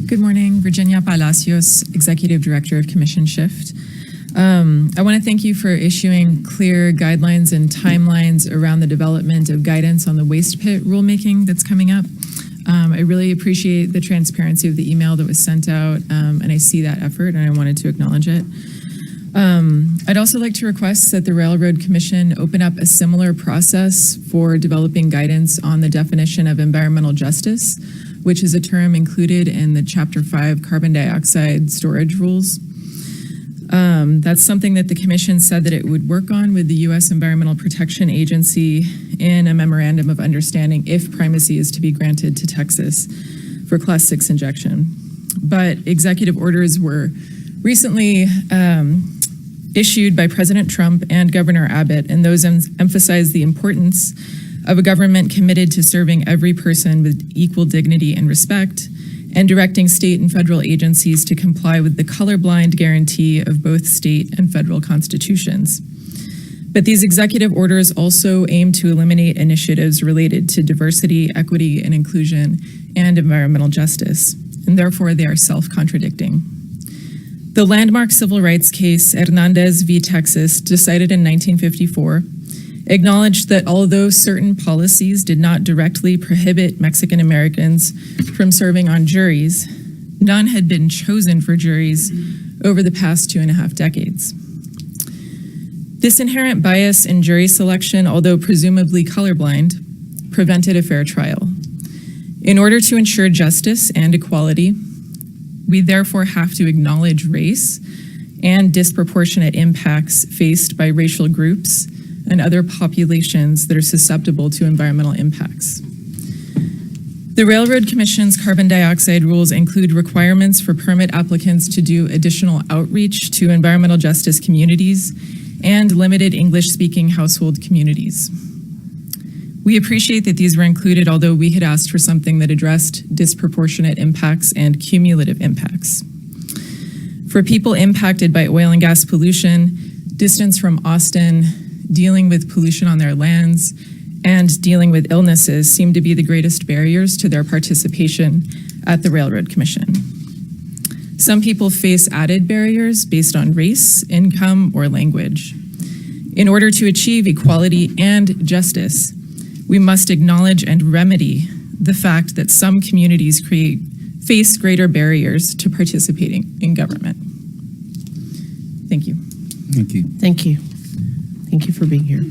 Good morning, Virginia Palacios, Executive Director of Commission Shift. I want to thank you for issuing clear guidelines and timelines around the development of guidance on the waste pit rulemaking that's coming up. I really appreciate the transparency of the email that was sent out, and I see that effort, and I wanted to acknowledge it. I'd also like to request that the Railroad Commission open up a similar process for developing guidance on the definition of environmental justice, which is a term included in the Chapter 5 carbon dioxide storage rules. That's something that the Commission said that it would work on with the U.S. Environmental Protection Agency in a memorandum of understanding if primacy is to be granted to Texas for Class 6 injection. But executive orders were recently issued by President Trump and Governor Abbott, and those emphasize the importance of a government committed to serving every person with equal dignity and respect, and directing state and federal agencies to comply with the colorblind guarantee of both state and federal constitutions. But these executive orders also aim to eliminate initiatives related to diversity, equity, and inclusion, and environmental justice, and therefore they are self-contradicting. The landmark civil rights case Hernandez v. Texas, decided in 1954, acknowledged that although certain policies did not directly prohibit Mexican Americans from serving on juries, none had been chosen for juries over the past 2.5 decades. This inherent bias in jury selection, although presumably colorblind, prevented a fair trial. In order to ensure justice and equality, we therefore have to acknowledge race and disproportionate impacts faced by racial groups and other populations that are susceptible to environmental impacts. The Railroad Commission's carbon dioxide rules include requirements for permit applicants to do additional outreach to environmental justice communities and limited English-speaking household communities. We appreciate that these were included, although we had asked for something that addressed disproportionate impacts and cumulative impacts. For people impacted by oil and gas pollution, distance from Austin, dealing with pollution on their lands, and dealing with illnesses seem to be the greatest barriers to their participation at the Railroad Commission. Some people face added barriers based on race, income, or language. In order to achieve equality and justice, we must acknowledge and remedy the fact that some communities face greater barriers to participating in government. Thank you. Thank you. Thank you. Thank you for being here.